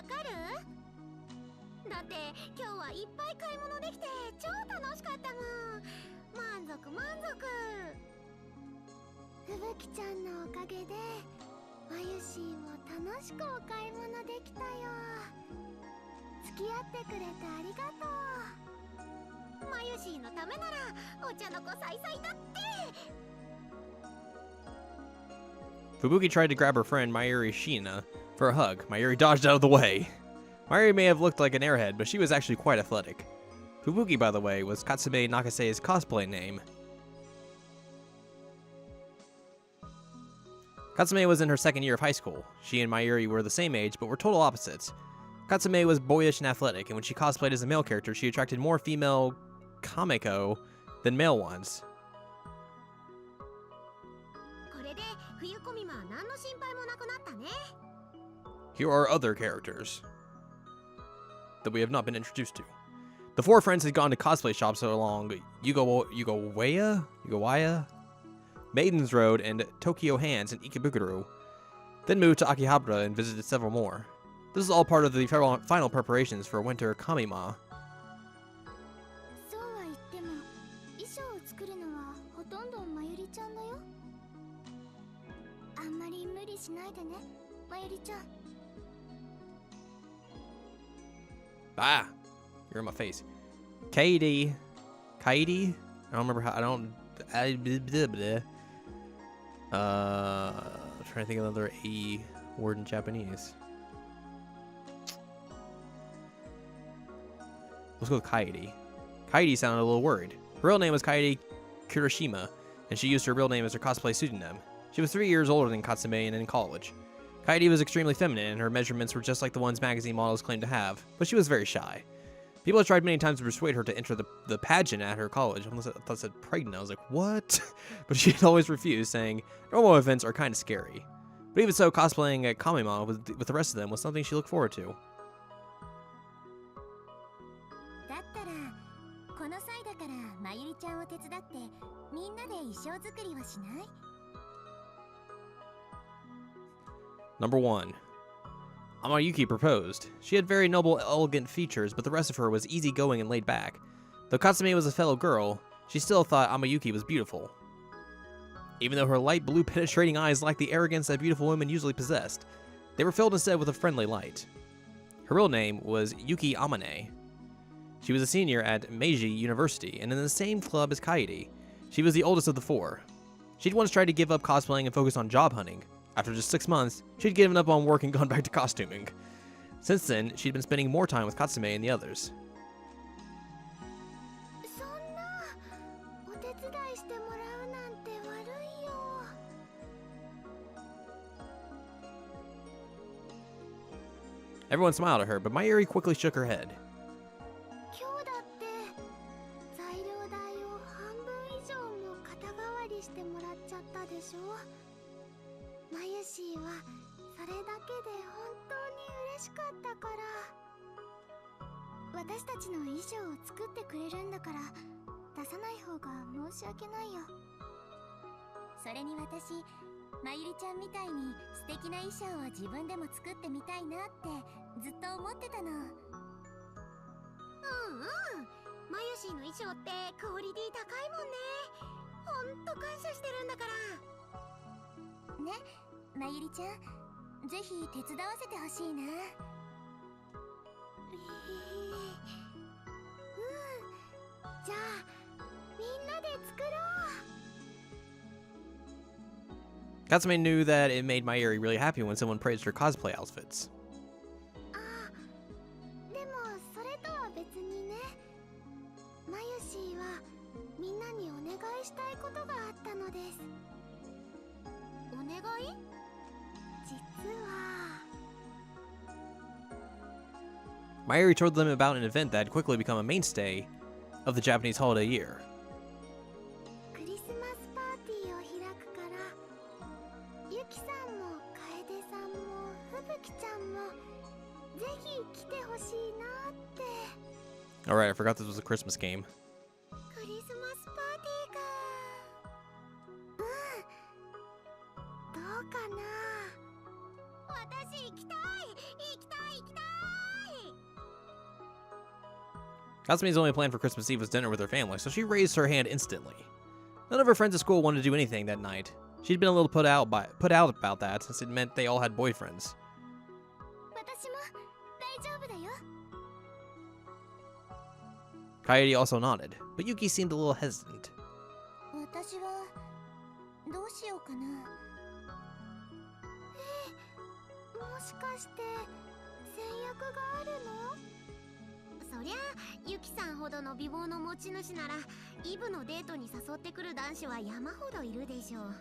かる？だって今日はいっぱい買い物できて超楽しかったもん。満足満足。ふぶきちゃんのおかげでまゆしーも楽しくお買い物できたよ。付き合ってくれてありがとう。まゆしーのためならお茶の子さいさいだって。 Fubuki tried to grab her friend Mayuri Shina for a hug. Mayuri dodged out of the way. Mayuri may have looked like an airhead, but she was actually quite athletic. Fubuki, by the way, was Katsume Nakase's cosplay name. Katsume was in her second year of high school. She and Mayuri were the same age, but were total opposites. Katsume was boyish and athletic, and when she cosplayed as a male character, she attracted more female kameko than male ones. Here are other characters that we have not been introduced to. The four friends had gone to cosplay shops along Yugawaya, Maiden's Road, and Tokyo Hands in Ikebukuro, then moved to Akihabara and visited several more. This is all part of the final preparations for Winter Kamima. Ah, you're in my face. Katie. I don't remember how. I'm trying to think of another A word in Japanese. Let's go with Kaidi. Kaidi sounded a little worried. Her real name was Kaidi Kurashima, and she used her real name as her cosplay pseudonym. She was 3 years older than Katsume and in college. Kaidi was extremely feminine, and her measurements were just like the ones magazine models claimed to have, but she was very shy. People had tried many times to persuade her to enter the pageant at her college. I thought it said pregnant. I was like, what? But she had always refused, saying normal events are kind of scary. But even so, cosplaying at Kamima with the rest of them was something she looked forward to. Number 1. Amayuki proposed. She had very noble, elegant features, but the rest of her was easygoing and laid back. Though Katsume was a fellow girl, she still thought Amayuki was beautiful. Even though her light blue penetrating eyes lacked the arrogance that beautiful women usually possessed, they were filled instead with a friendly light. Her real name was Yuki Amane. She was a senior at Meiji University, and in the same club as Kaidi. She was the oldest of the four. She'd once tried to give up cosplaying and focus on job hunting. After just 6 months, she'd given up on work and gone back to costuming. Since then, she'd been spending more time with Katsume and the others. Everyone smiled at her, but Mayuri quickly shook her head. Katsume knew that it made Mayuri really happy when someone praised her cosplay outfits. Mayuri told them about an event that had quickly become a mainstay of the Japanese holiday year. Alright, I forgot this was a Christmas game. Katsume's only plan for Christmas Eve was dinner with her family, so she raised her hand instantly. None of her friends at school wanted to do anything that night. She'd been a little put out about that, since it meant they all had boyfriends. 私も大丈夫だよ。 Kaede also nodded, but Yuki seemed a little hesitant. 私はどうしようかな。もしかして戦略があるの？そりゃユキさんほどの美貌の持ち主ならイブのデートに誘ってくる男子は山ほどいるでしょう。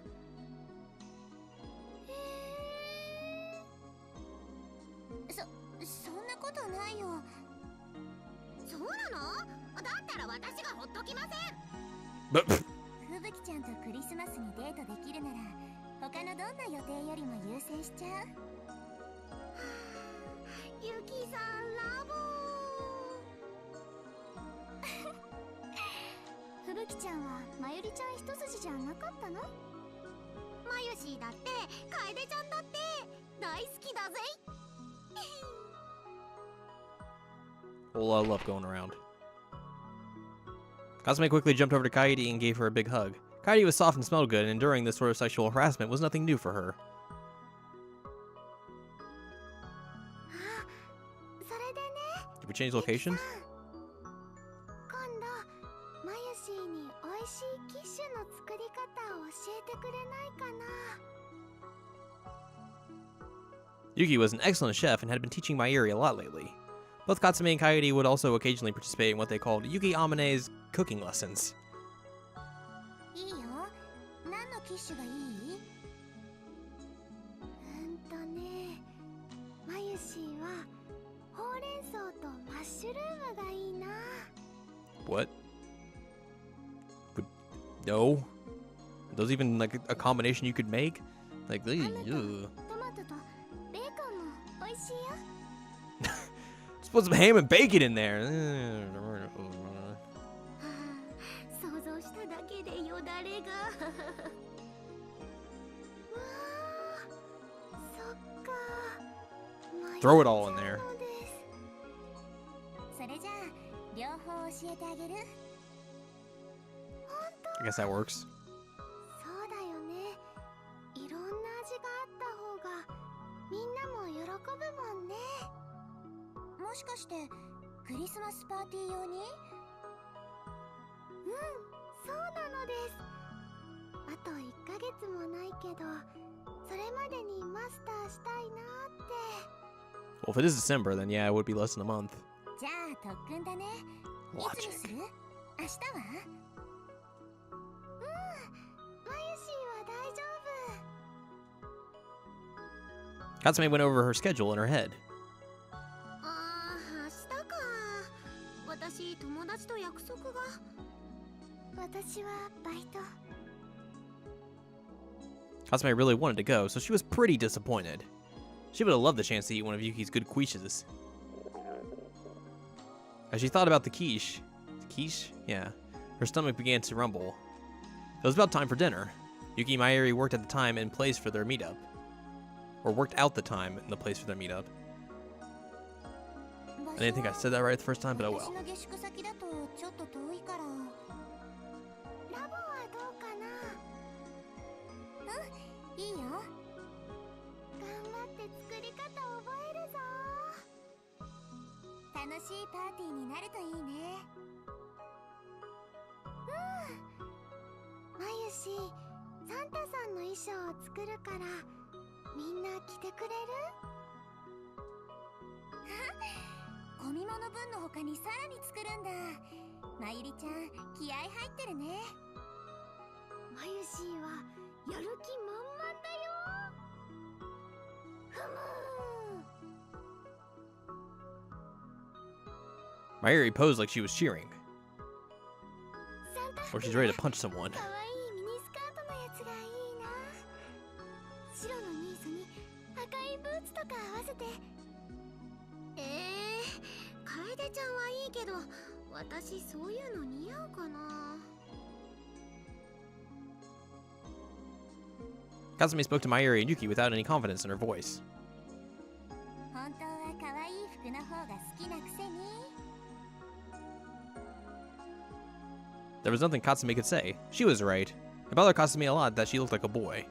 そんなことないよ。そうなの？だったら私がほっときません。ふぶきちゃんとクリスマスにデートできるなら他のどんな予定よりも優先しちゃう。ユキさんラボー。ふぶきちゃんはまゆりちゃん一筋じゃなかったの？まゆしーだって楓ちゃんだって大好きだぜ。A lot of love going around. Katsume quickly jumped over to Kaede and gave her a big hug. Kaede was soft and smelled good, and enduring this sort of sexual harassment was nothing new for her. それでね。 Did we change locations? 今度まゆしーに美味しいキッシュの作り方を教えてくれないかな。 Yuki was an excellent chef and had been teaching Mayuri a lot lately. Both Katsume and Kaede would also occasionally participate in what they called Yuki Amane's cooking lessons. いいよ。何のキッシュがいい？ね、まゆしーはほうれん草とマッシュルームがいいな。 What? No? Are those even like a combination you could make? Like, ugh. トマトとベーコンも美味しいよ。 Just put some ham and bacon in there. 想像しただけでよだれが。わあ、そっか。 Throw it all in there. それじゃあ両方教えてあげる。 I guess that works. そうだよね。いろんな味があった方がみんなも喜ぶもんね。もしかしてクリスマスパーティー用に？そうなのです。あと1ヶ月もないけど、それまでにマスターしたいなって。 Well, if it is December, then yeah, it would be less than a month. じゃあ特訓だね。いつにする？明日は？まゆしーは大丈夫。 Katsume went over her schedule in her head. 明日か。私友達と約束が。私はバイト。 Katsume really wanted to go, so she was pretty disappointed. She would have loved the chance to eat one of Yuki's good quiches. As she thought about the quiche, yeah, her stomach began to rumble. It was about time for dinner. Yuki and Mayuri worked at the time and place for their meetup. Or worked out the time and the place for their meetup. I didn't think I said that right the first time, but oh well. いいよ。頑張って作り方覚えるぞ。楽しいパーティーになるといいね。まゆし、サンタさんの衣装を作るからみんな着てくれる？込み物分の他にさらに作るんだ。まゆりちゃん、気合入ってるね。まゆしはやる気満々だよ。ふむ。 Mayuri posed like she was cheering. サンタ Or she's ready to punch someone. かわいいミニスカートのやつがいいな。白のニースに赤いブーツとか合わせて。楓ちゃんはいいけど、私そういうの似合うかな。 Katsume spoke to Mayuri and Yuki without any confidence in her voice. 本当は可愛い服の方が好きなくせに。There was nothing Katsumi could say. She was right. It bothered Katsumi a lot that she looked like a boy,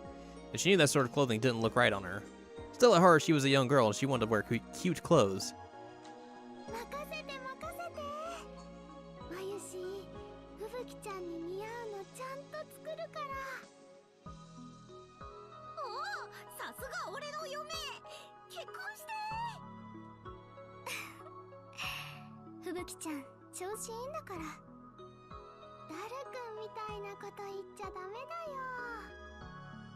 and she knew that sort of clothing didn't look right on her. Still at heart, she was a young girl and she wanted to wear cute clothes. 任せて任せて。まゆし、ふぶきちゃんに似合うのちゃんと作るから。おお、さすが俺の嫁。結婚して。ふぶきちゃん、調子いいんだから。ダルくんみたいなこと言っちゃダメ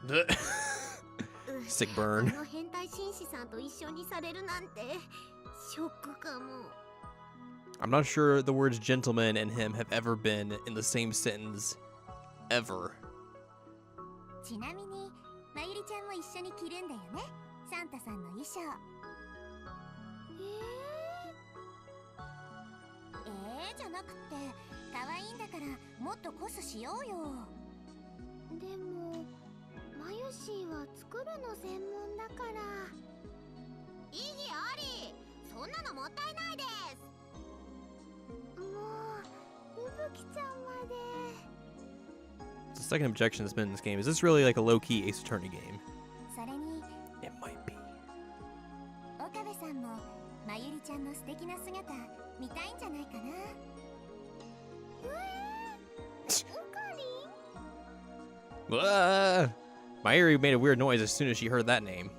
だよ。Sick burn. あの変態紳士さんと一緒にされるなんてショックかも。I'm not sure the words gentleman and him have ever been in the same sentence. Ever. ちなみに、まゆりちゃんも一緒に着るんだよね、サンタさんの衣装。じゃなくて、可愛いんだからもっとコスしようよ。でも、まゆしは作るの専門だから。意義あり。そんなのもったいないです。もう、ふぶきちゃんまで。The second objection that's been in this game is this really like a low-key Ace Attorney game? それに、It might be. 岡部さんもまゆりちゃんの素敵な姿見たいんじゃないかな。Mayuri made a weird noise as soon as she heard that name.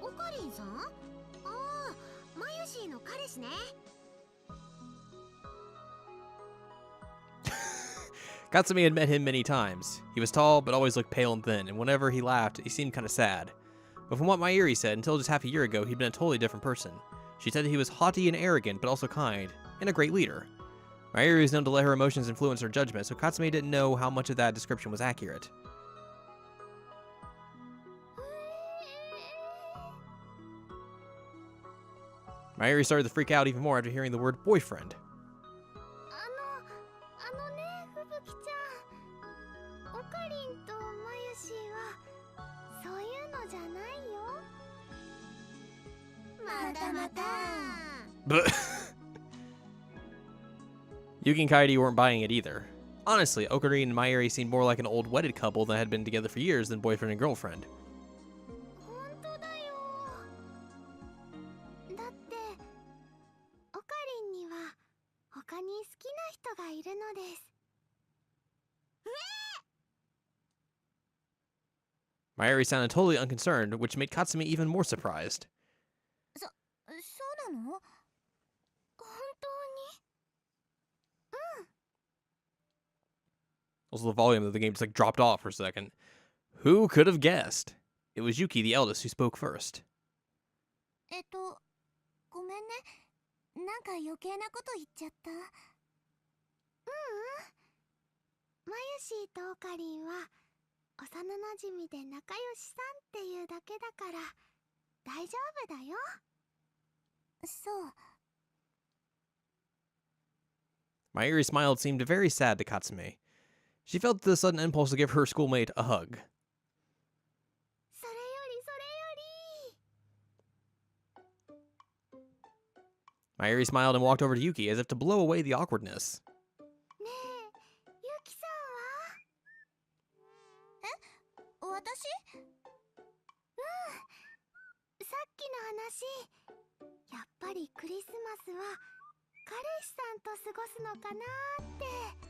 オカリンさん？ああ、まゆしの彼氏ね。Katsumi had met him many times. He was tall, but always looked pale and thin, and whenever he laughed, he seemed kind of sad. But from what Mayuri said, until just half a year ago, he'd been a totally different person. She said he was haughty and arrogant, but also kind, and a great leader. Mayuri was known to let her emotions influence her judgment, so Katsumi didn't know how much of that description was accurate. Mayuri started to freak out even more after hearing the word boyfriend. あのね、ふぶきちゃん。オカリンとまゆしはそういうのじゃないよ。またまた。But Yuki and Kaede weren't buying it either. Honestly, Okarine and Mayuri seemed more like an old wedded couple that had been together for years than boyfriend and girlfriend. 本当だよ。だってオカリンには他に好きな人がいるのです。Mayuri sounded totally unconcerned, which made Katsumi even more surprised. そうなの？本当に？ Also, the volume of the game just like dropped off for a second. Who could have guessed? It was Yuki, the eldest, who spoke first. ごめんね。なんか余計なこと言っちゃった。まゆしとオカリンは幼なじみで仲良しさんっていうだけだから大丈夫だよ。そう。Mayuri's smile seemed very sad to Katsumi. She felt the sudden impulse to give her schoolmate a hug. それより。Mayuri smiled and walked over to Yuki as if to blow away the awkwardness. ねえ、ゆきさんは？私？さっきの話、やっぱりクリスマスは彼氏さんと過ごすのかなーって。